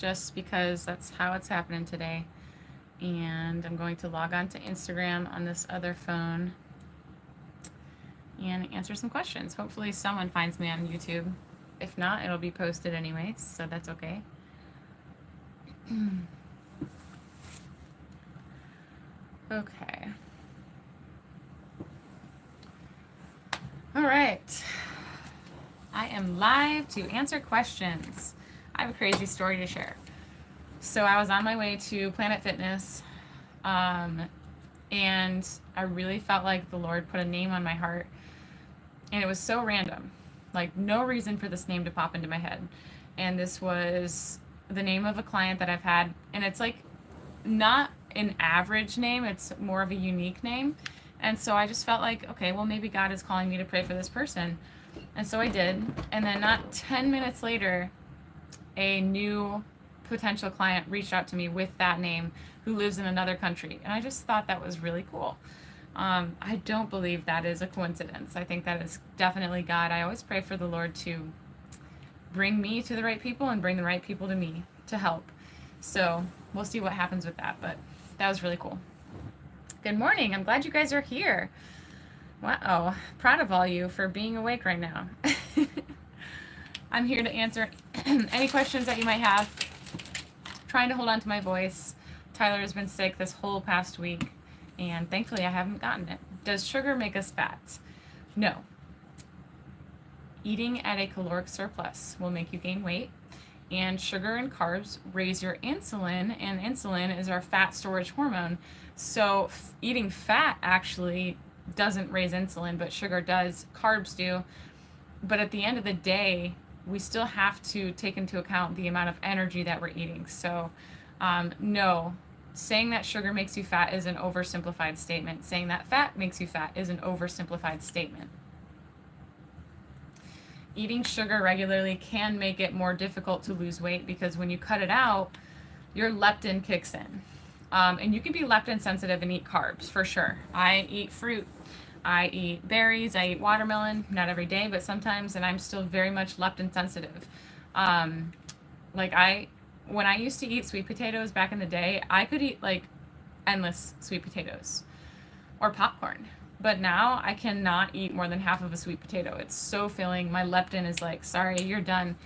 just because that's how it's happening today. And I'm going to log on to Instagram on this other phone and answer some questions. Hopefully someone finds me on YouTube. If not, it'll be posted anyways, so that's okay. Okay. All right. I am live to answer questions. I have a crazy story to share. So I was on my way to Planet Fitness, and I really felt like the Lord put a name on my heart, and it was so random, like no reason for this name to pop into my head. And this was the name of a client that I've had, and it's like not an average name, it's more of a unique name. And so I just felt like, okay, well, maybe God is calling me to pray for this person. And so I did. And then not 10 minutes later, a new potential client reached out to me with that name who lives in another country. And I just thought that was really cool. I don't believe that is a coincidence. I think that is definitely God. I always pray for the Lord to bring me to the right people and bring the right people to me to help. So we'll see what happens with that. But that was really cool. Good morning. I'm glad you guys are here. Wow. Proud of all you for being awake right now. I'm here to answer any questions that you might have. Trying to hold on to my voice. Tyler has been sick this whole past week, and thankfully I haven't gotten it. Does sugar make us fat? No. Eating at a caloric surplus will make you gain weight, and sugar and carbs raise your insulin, and insulin is our fat storage hormone. So eating fat actually doesn't raise insulin, but sugar does, carbs do. But at the end of the day, we still have to take into account the amount of energy that we're eating. So no, saying that sugar makes you fat is an oversimplified statement. Saying that fat makes you fat is an oversimplified statement. Eating sugar regularly can make it more difficult to lose weight because when you cut it out, your leptin kicks in. And you can be leptin sensitive and eat carbs for sure. I eat fruit, I eat berries, I eat watermelon, not every day, but sometimes, and I'm still very much leptin sensitive. When I used to eat sweet potatoes back in the day, I could eat like endless sweet potatoes or popcorn. But now I cannot eat more than half of a sweet potato. It's so filling. My leptin is like, sorry, you're done.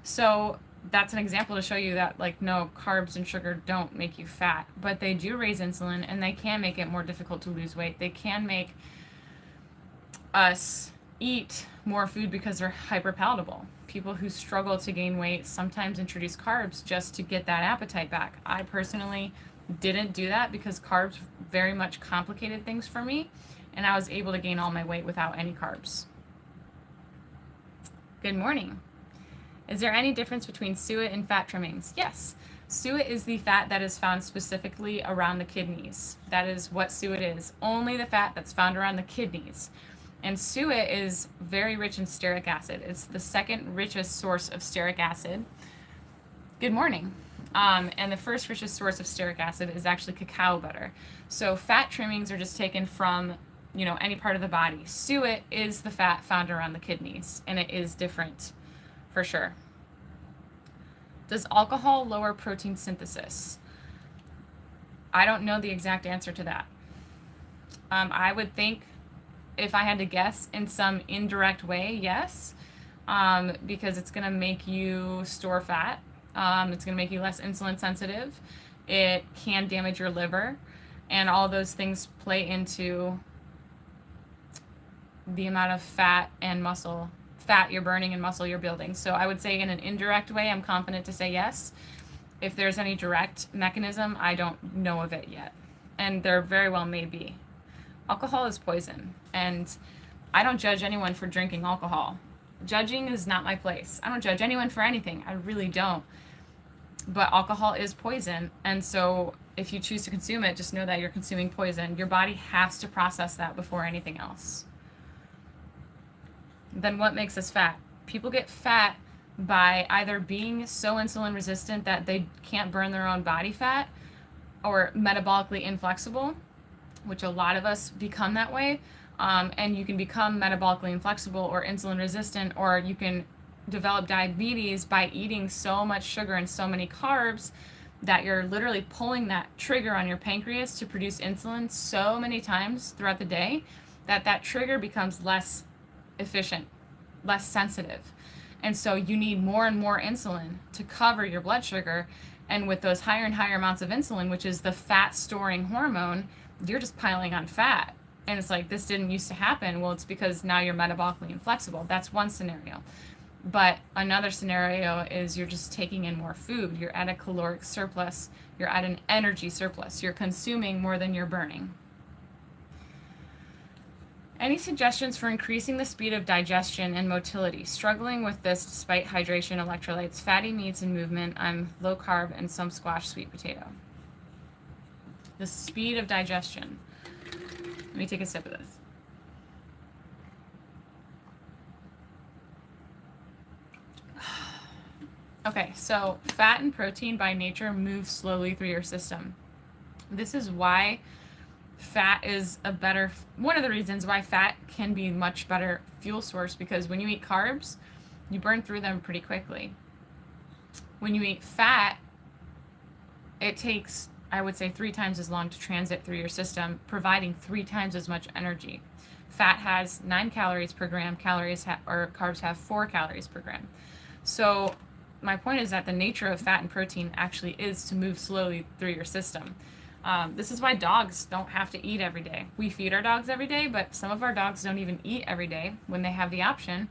So that's an example to show you that, like, no, carbs and sugar don't make you fat, but they do raise insulin, and they can make it more difficult to lose weight. They can make us eat more food because they're hyperpalatable. People who struggle to gain weight sometimes introduce carbs just to get that appetite back. I personally didn't do that because carbs very much complicated things for me, and I was able to gain all my weight without any carbs. Good morning. Is there any difference between suet and fat trimmings? Yes. Suet is the fat that is found specifically around the kidneys. That is what suet is. Only the fat that's found around the kidneys. And suet is very rich in stearic acid. It's the second richest source of stearic acid. Good morning. And the first richest source of stearic acid is actually cacao butter. So fat trimmings are just taken from, any part of the body. Suet is the fat found around the kidneys, and it is different. For sure. Does alcohol lower protein synthesis? I don't know the exact answer to that. I would think, if I had to guess, in some indirect way, yes, because it's going to make you store fat. It's going to make you less insulin sensitive. It can damage your liver, and all those things play into the amount of fat you're burning and muscle you're building. So I would say in an indirect way, I'm confident to say yes. If there's any direct mechanism, I don't know of it yet. And there very well may be. Alcohol is poison, and I don't judge anyone for drinking alcohol. Judging is not my place. I don't judge anyone for anything. I really don't. But alcohol is poison, and so if you choose to consume it, just know that you're consuming poison. Your body has to process that before anything else. Then what makes us fat? People get fat by either being so insulin resistant that they can't burn their own body fat, or metabolically inflexible, which a lot of us become that way. And you can become metabolically inflexible or insulin resistant, or you can develop diabetes by eating so much sugar and so many carbs that you're literally pulling that trigger on your pancreas to produce insulin so many times throughout the day that that trigger becomes less efficient, less sensitive. And so you need more and more insulin to cover your blood sugar. And with those higher and higher amounts of insulin, which is the fat storing hormone, you're just piling on fat. And it's like, this didn't used to happen. Well, it's because now you're metabolically inflexible. That's one scenario. But another scenario is you're just taking in more food. You're at a caloric surplus. You're at an energy surplus. You're consuming more than you're burning. Any suggestions for increasing the speed of digestion and motility? Struggling with this despite hydration, electrolytes, fatty meats, and movement. I'm low carb and some squash sweet potato. The speed of digestion. Let me take a sip of this. Okay, so fat and protein by nature move slowly through your system. This is why fat is one of the reasons why fat can be much better fuel source, because when you eat carbs, you burn through them pretty quickly. When you eat fat, it takes, I would say, 3 times as long to transit through your system, providing 3 times as much energy. Fat has 9 calories per gram, carbs have 4 calories per gram. So my point is that the nature of fat and protein actually is to move slowly through your system. This is why dogs don't have to eat every day. We feed our dogs every day, but some of our dogs don't even eat every day when they have the option,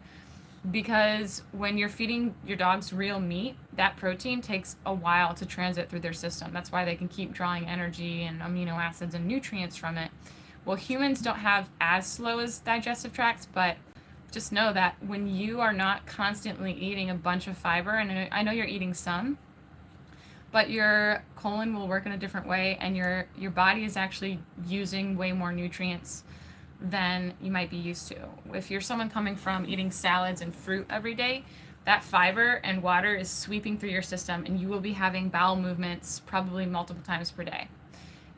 because when you're feeding your dogs real meat, that protein takes a while to transit through their system. That's why they can keep drawing energy and amino acids and nutrients from it. Well, humans don't have as slow as digestive tracts, but just know that when you are not constantly eating a bunch of fiber, and I know you're eating some, but your colon will work in a different way, and your body is actually using way more nutrients than you might be used to. If you're someone coming from eating salads and fruit every day, that fiber and water is sweeping through your system, and you will be having bowel movements probably multiple times per day.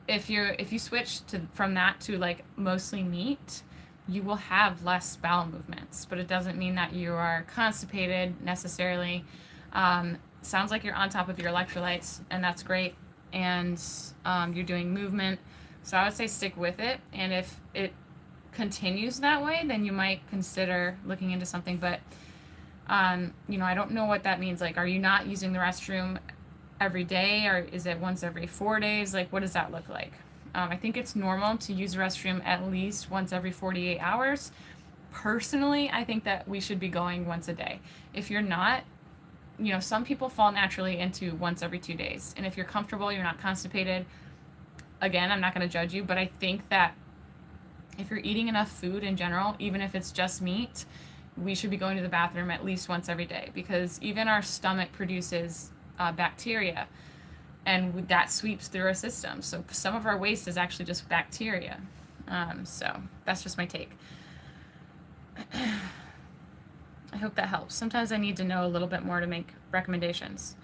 If you switch from that to like mostly meat, you will have less bowel movements, but it doesn't mean that you are constipated necessarily. Sounds like you're on top of your electrolytes, and that's great, and you're doing movement, so I would say stick with it. And if it continues that way, then you might consider looking into something. But I don't know what that means. Like, are you not using the restroom every day, or is it once every 4 days? Like, what does that look like? I think it's normal to use the restroom at least once every 48 hours. Personally, I think that we should be going once a day. If you're not, some people fall naturally into once every 2 days. And if you're comfortable, you're not constipated, again, I'm not going to judge you, but I think that if you're eating enough food in general, even if it's just meat, we should be going to the bathroom at least once every day, because even our stomach produces bacteria, and that sweeps through our system. So some of our waste is actually just bacteria. So that's just my take. I hope that helps. Sometimes I need to know a little bit more to make recommendations.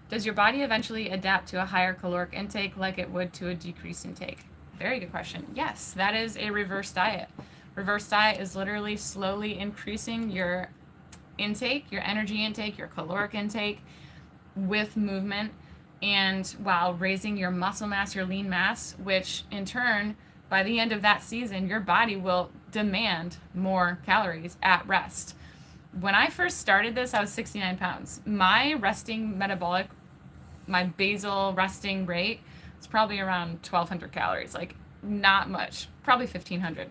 Does your body eventually adapt to a higher caloric intake like it would to a decreased intake? Very good question. Yes, that is a reverse diet. Reverse diet is literally slowly increasing your intake, your energy intake, your caloric intake with movement, and while raising your muscle mass, your lean mass, which in turn, by the end of that season, your body will demand more calories at rest. When I first started this, I was 69 pounds. My resting metabolic, my basal resting rate is probably around 1,200 calories, like not much, probably 1,500.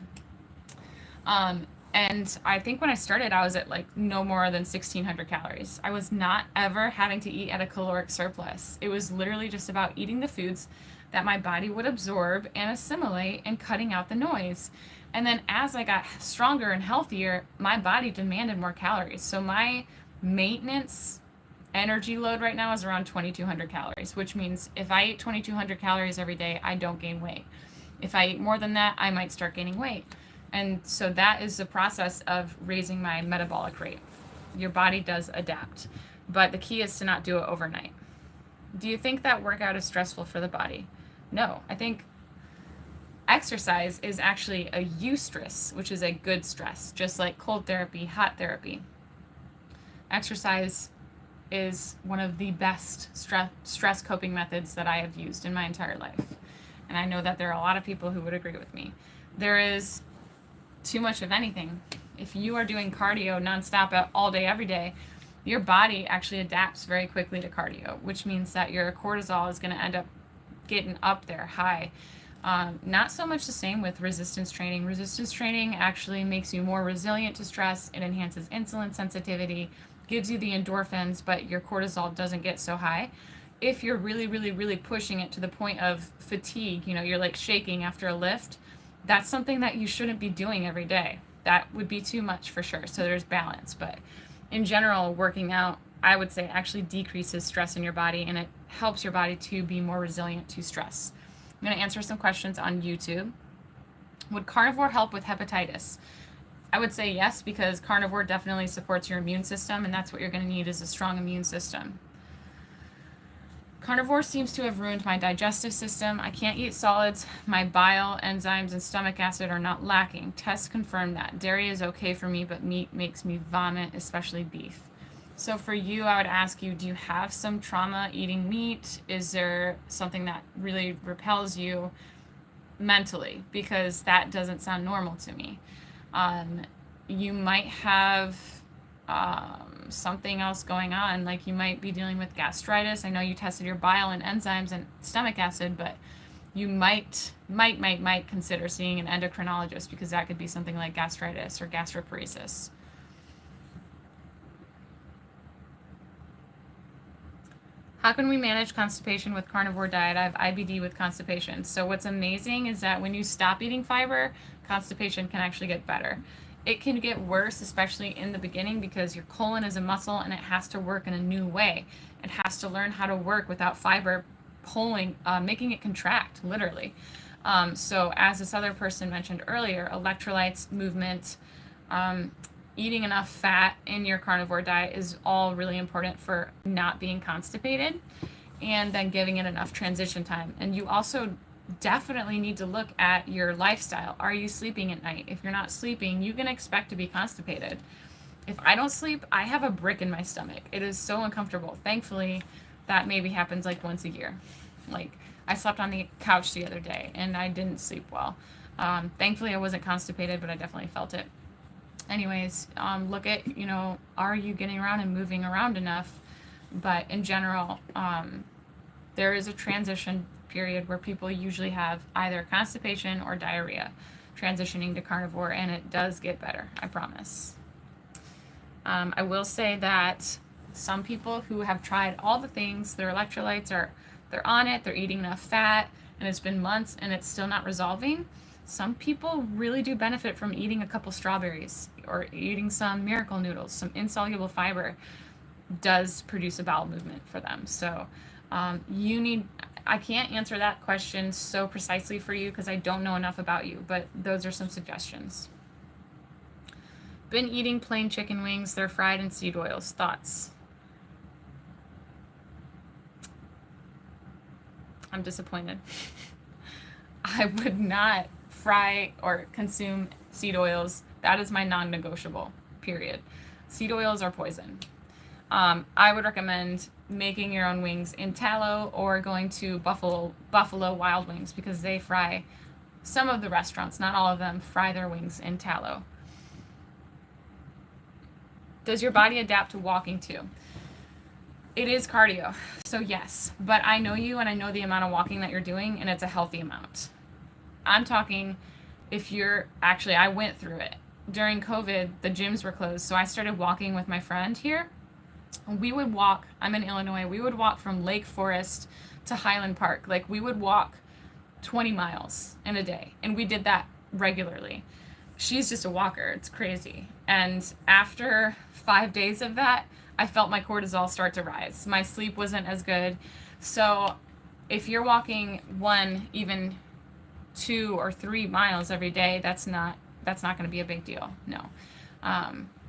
And I think when I started, I was at like no more than 1,600 calories. I was not ever having to eat at a caloric surplus. It was literally just about eating the foods that my body would absorb and assimilate and cutting out the noise. And then as I got stronger and healthier, my body demanded more calories. So my maintenance energy load right now is around 2,200 calories, which means if I eat 2,200 calories every day, I don't gain weight. If I eat more than that, I might start gaining weight. And so that is the process of raising my metabolic rate. Your body does adapt, but the key is to not do it overnight. Do you think that workout is stressful for the body? No, I think exercise is actually a eustress, which is a good stress, just like cold therapy, hot therapy. Exercise is one of the best stress coping methods that I have used in my entire life. And I know that there are a lot of people who would agree with me. There is too much of anything. If you are doing cardio nonstop all day, every day, your body actually adapts very quickly to cardio, which means that your cortisol is going to end up getting up there high. Not so much the same with resistance training. Resistance training actually makes you more resilient to stress. It enhances insulin sensitivity, gives you the endorphins, but your cortisol doesn't get so high. If you're really, really, really pushing it to the point of fatigue, you're like shaking after a lift, that's something that you shouldn't be doing every day. That would be too much for sure. So there's balance. But in general, working out, I would say, actually decreases stress in your body, and it helps your body to be more resilient to stress. I'm going to answer some questions on YouTube. Would carnivore help with hepatitis? I would say yes, because carnivore definitely supports your immune system, and that's what you're going to need is a strong immune system. Carnivore seems to have ruined my digestive system. I can't eat solids. My bile, enzymes, and stomach acid are not lacking. Tests confirm that. Dairy is okay for me, but meat makes me vomit, especially beef. So for you, I would ask you, do you have some trauma eating meat? Is there something that really repels you mentally? Because that doesn't sound normal to me. You might have something else going on, like you might be dealing with gastritis. I know you tested your bile and enzymes and stomach acid, but you might consider seeing an endocrinologist, because that could be something like gastritis or gastroparesis. How can we manage constipation with carnivore diet? I have IBD with constipation. So what's amazing is that when you stop eating fiber, constipation can actually get better. It can get worse, especially in the beginning, because your colon is a muscle and it has to work in a new way. It has to learn how to work without fiber making it contract, literally. So as this other person mentioned earlier, electrolytes, movement, eating enough fat in your carnivore diet is all really important for not being constipated, and then giving it enough transition time. And you also definitely need to look at your lifestyle. Are you sleeping at night? If you're not sleeping, you can expect to be constipated. If I don't sleep, I have a brick in my stomach. It is so uncomfortable. Thankfully, that maybe happens like once a year. Like, I slept on the couch the other day and I didn't sleep well. Thankfully, I wasn't constipated, but I definitely felt it. Anyways, look at, are you getting around and moving around enough? But in general, there is a transition period where people usually have either constipation or diarrhea transitioning to carnivore, and it does get better, I promise. I will say that some people who have tried all the things, their electrolytes they're on it, they're eating enough fat, and it's been months and it's still not resolving. Some people really do benefit from eating a couple strawberries or eating some miracle noodles. Some insoluble fiber does produce a bowel movement for them. So I can't answer that question so precisely for you because I don't know enough about you, but those are some suggestions. Been eating plain chicken wings. They're fried in seed oils. Thoughts? I'm disappointed. I would not fry or consume seed oils. That is my non-negotiable, period. Seed oils are poison. I would recommend making your own wings in tallow or going to Buffalo Wild Wings, because they fry, some of the restaurants, not all of them, fry their wings in tallow. Does your body adapt to walking too? It is cardio, so yes, but I know you and I know the amount of walking that you're doing, and it's a healthy amount. I'm talking I went through it. During COVID, the gyms were closed, so I started walking with my friend here. We would walk, I'm in Illinois, we would walk from Lake Forest to Highland Park. Like, we would walk 20 miles in a day, and we did that regularly. She's just a walker, it's crazy. And after 5 days of that, I felt my cortisol start to rise. My sleep wasn't as good. So if you're walking 1, even 2 or 3 miles every day, that's not going to be a big deal. No,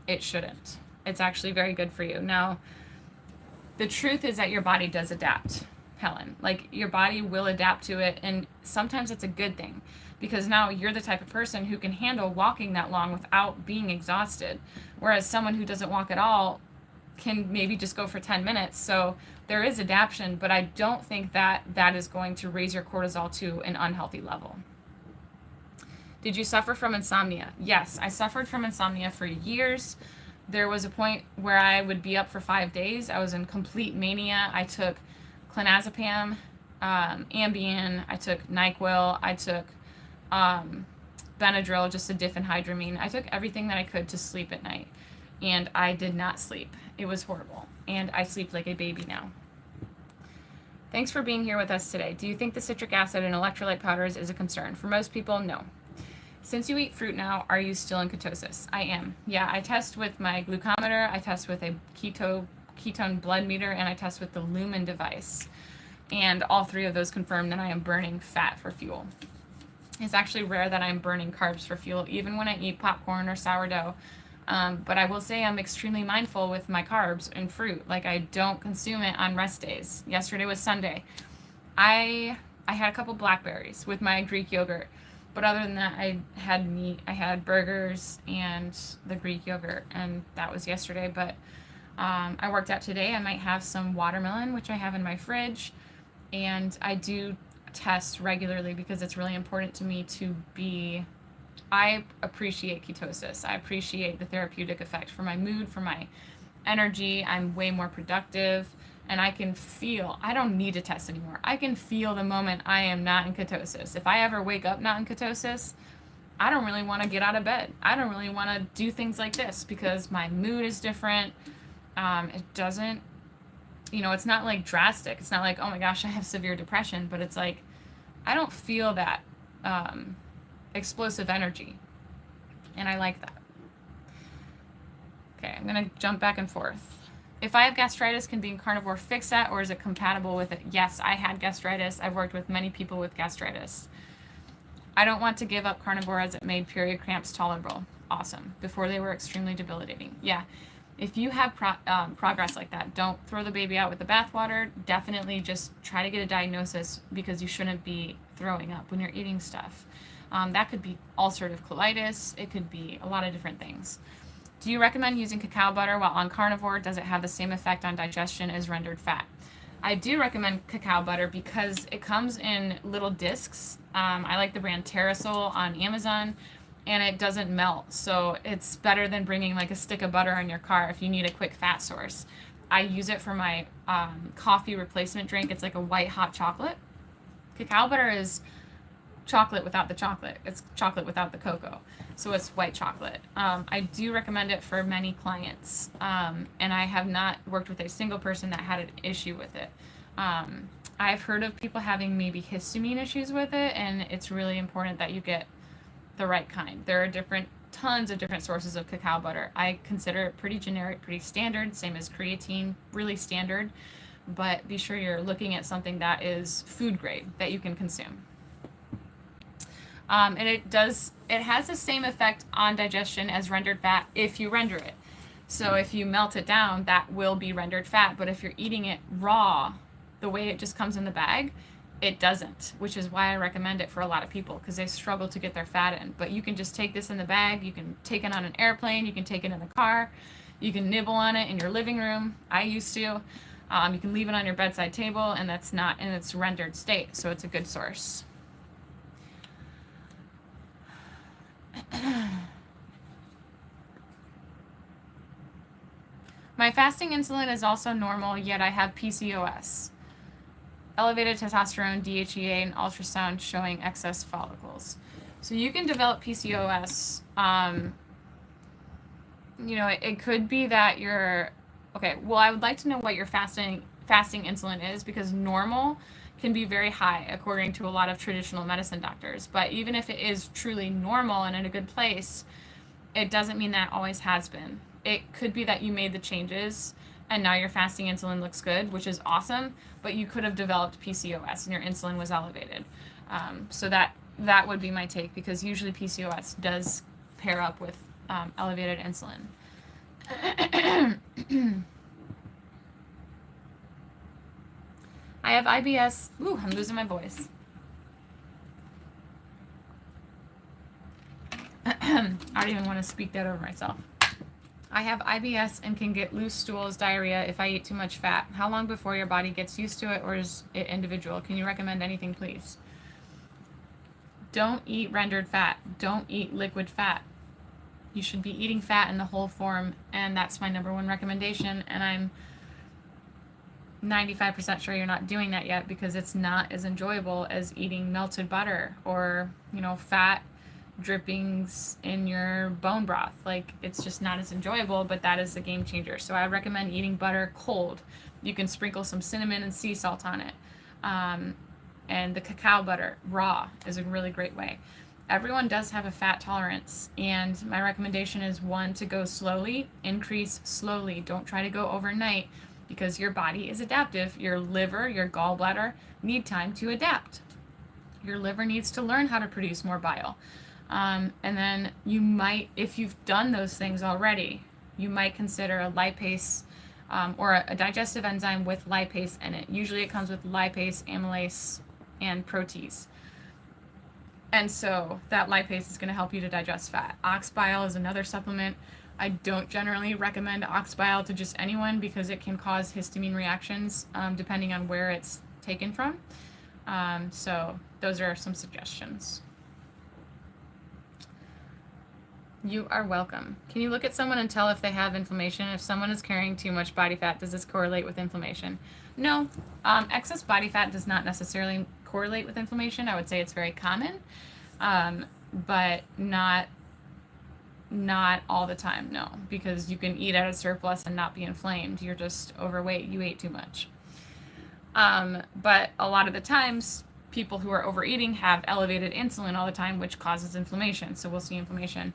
it shouldn't. It's actually very good for you. Now, the truth is that your body does adapt, Helen. Like, your body will adapt to it, and sometimes it's a good thing, because now you're the type of person who can handle walking that long without being exhausted. Whereas someone who doesn't walk at all, can maybe just go for 10 minutes. So there is adaptation, but I don't think that that is going to raise your cortisol to an unhealthy level. Did you suffer from insomnia? Yes, I suffered from insomnia for years. There was a point where I would be up for 5 days. I was in complete mania. I took clonazepam, Ambien, I took NyQuil, I took Benadryl, just a diphenhydramine. I took everything that I could to sleep at night, and I did not sleep. It was horrible, and I sleep like a baby now. Thanks for being here with us today. Do you think the citric acid in electrolyte powders is a concern? For most people, no. Since you eat fruit now, are you still in ketosis? I am. Yeah, I test with my glucometer, I test with a ketone blood meter, and I test with the Lumen device. And all three of those confirm that I am burning fat for fuel. It's actually rare that I'm burning carbs for fuel, even when I eat popcorn or sourdough. But I will say I'm extremely mindful with my carbs and fruit. Like, I don't consume it on rest days. Yesterday was Sunday. I had a couple blackberries with my Greek yogurt. But other than that, I had meat, I had burgers and the Greek yogurt, and that was yesterday. But I worked out today. I might have some watermelon, which I have in my fridge. And I do test regularly because it's really important to me to be, I appreciate ketosis. I appreciate the therapeutic effect for my mood, for my energy. I'm way more productive. And I can feel, I don't need to test anymore. I can feel the moment I am not in ketosis. If I ever wake up not in ketosis, I don't really want to get out of bed. I don't really want to do things like this because my mood is different. It doesn't, it's not like drastic. It's not like, oh my gosh, I have severe depression, but it's like, I don't feel that explosive energy. And I like that. Okay, I'm going to jump back and forth. If I have gastritis, can being carnivore fix that, or is it compatible with it? Yes, I had gastritis. I've worked with many people with gastritis. I don't want to give up carnivore as it made period cramps tolerable. Awesome. Before they were extremely debilitating. Yeah. If you have progress like that, don't throw the baby out with the bathwater. Definitely just try to get a diagnosis because you shouldn't be throwing up when you're eating stuff. That could be ulcerative colitis. It could be a lot of different things. Do you recommend using cacao butter while on carnivore? Does it have the same effect on digestion as rendered fat? I do recommend cacao butter because it comes in little discs. I like the brand Terrasol on Amazon, and it doesn't melt. So it's better than bringing like a stick of butter in your car if you need a quick fat source. I use it for my coffee replacement drink. It's like a white hot chocolate. Cacao butter is chocolate without the chocolate. It's chocolate without the cocoa. So it's white chocolate. I do recommend it for many clients, and I have not worked with a single person that had an issue with it. I've heard of people having maybe histamine issues with it, and it's really important that you get the right kind. There are tons of different sources of cacao butter. I consider it pretty generic, pretty standard, same as creatine, really standard, but be sure you're looking at something that is food grade that you can consume. And it has the same effect on digestion as rendered fat if you render it. So if you melt it down, that will be rendered fat. But if you're eating it raw, the way it just comes in the bag, it doesn't, which is why I recommend it for a lot of people because they struggle to get their fat in. But you can just take this in the bag. You can take it on an airplane. You can take it in the car. You can nibble on it in your living room. I used to. You can leave it on your bedside table, and that's not in its rendered state. So it's a good source. My fasting insulin is also normal, yet I have PCOS. Elevated testosterone, DHEA, and ultrasound showing excess follicles. So you can develop PCOS. It could be that you're... Okay, well, I would like to know what your fasting insulin is because normal can be very high according to a lot of traditional medicine doctors. But even if it is truly normal and in a good place, it doesn't mean that always has been. It could be that you made the changes and now your fasting insulin looks good, which is awesome, but you could have developed PCOS and your insulin was elevated. So that would be my take because usually PCOS does pair up with elevated insulin. I have IBS. Ooh, I'm losing my voice. I don't even want to speak that over myself. I have IBS and can get loose stools, diarrhea if I eat too much fat. How long before your body gets used to it, or is it individual? Can you recommend anything, please? Don't eat rendered fat. Don't eat liquid fat. You should be eating fat in the whole form, and that's my number one recommendation, and I'm 95% sure you're not doing that yet because it's not as enjoyable as eating melted butter or, fat drippings in your bone broth. Like, it's just not as enjoyable, but that is a game changer. So I recommend eating butter cold. You can sprinkle some cinnamon and sea salt on it. And the cacao butter raw is a really great way. Everyone does have a fat tolerance, and my recommendation is, one, to go slowly, increase slowly. Don't try to go overnight because your body is adaptive. Your liver, your gallbladder need time to adapt. Your liver needs to learn how to produce more bile. And then you might, if you've done those things already, you might consider a lipase or a digestive enzyme with lipase in it. Usually it comes with lipase, amylase, and protease. And so that lipase is going to help you to digest fat. Ox bile is another supplement. I don't generally recommend ox bile to just anyone because it can cause histamine reactions depending on where it's taken from. So those are some suggestions. You are welcome. Can you look at someone and tell if they have inflammation? If someone is carrying too much body fat, does this correlate with inflammation? No. Excess body fat does not necessarily correlate with inflammation. I would say it's very common, but not all the time, no. Because you can eat at a surplus and not be inflamed. You're just overweight. You ate too much. But a lot of the times, people who are overeating have elevated insulin all the time, which causes inflammation. So we'll see inflammation.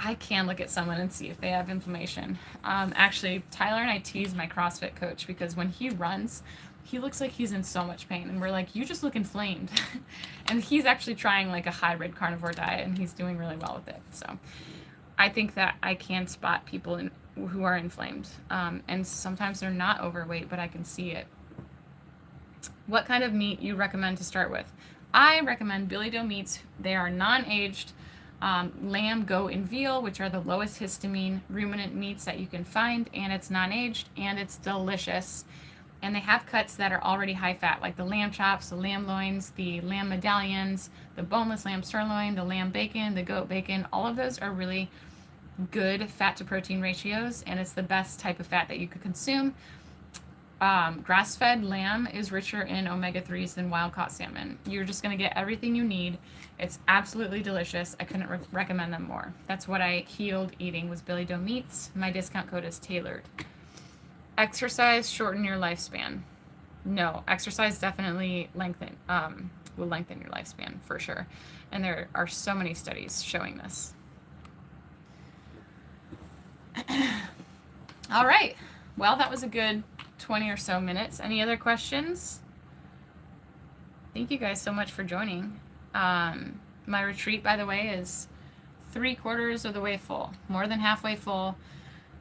I can look at someone and see if they have inflammation. Actually, Tyler and I tease my CrossFit coach because when he runs, he looks like he's in so much pain. And we're like, you just look inflamed. And he's actually trying like a hybrid carnivore diet, and he's doing really well with it. So I think that I can spot people who are inflamed. And sometimes they're not overweight, but I can see it. What kind of meat you recommend to start with? I recommend Billy Doe meats. They are non-aged. Lamb, goat, and veal, which are the lowest histamine ruminant meats that you can find, and it's non-aged, and it's delicious. And they have cuts that are already high fat, like the lamb chops, the lamb loins, the lamb medallions, the boneless lamb sirloin, the lamb bacon, the goat bacon. All of those are really good fat to protein ratios, and it's the best type of fat that you could consume. Grass-fed lamb is richer in omega-3s than wild-caught salmon. You're just going to get everything you need. It's absolutely delicious. I couldn't recommend them more. That's what I healed eating, was Billy Doe meats. My discount code is tailored. Exercise shorten your lifespan? No, exercise definitely will lengthen your lifespan for sure. And there are so many studies showing this. All right. Well, that was a good 20 or so minutes. Any other questions? Thank you guys so much for joining. My retreat, by the way, is 3/4 of the way full, more than halfway full,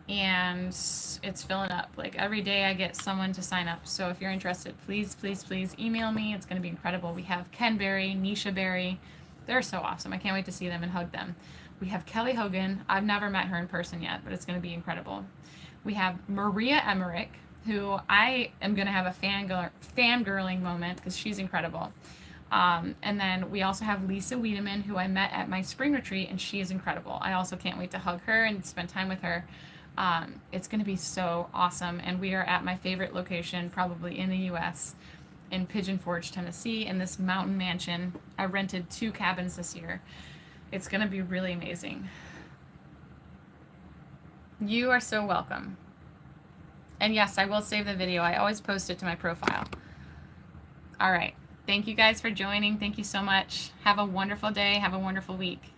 and it's filling up. Like every day I get someone to sign up. So if you're interested, please, please, please email me. It's going to be incredible. We have Ken Berry, Nisha Berry. They're so awesome. I can't wait to see them and hug them. We have Kelly Hogan. I've never met her in person yet, but it's going to be incredible. We have Maria Emmerich, who I am going to have a fangirling moment because she's incredible. And then we also have Lisa Wiedemann, who I met at my spring retreat, and she is incredible. I also can't wait to hug her and spend time with her. It's going to be so awesome. And we are at my favorite location, probably in the U.S., in Pigeon Forge, Tennessee, in this mountain mansion. I rented 2 cabins this year. It's going to be really amazing. You are so welcome. And yes, I will save the video. I always post it to my profile. All right. Thank you guys for joining. Thank you so much. Have a wonderful day. Have a wonderful week.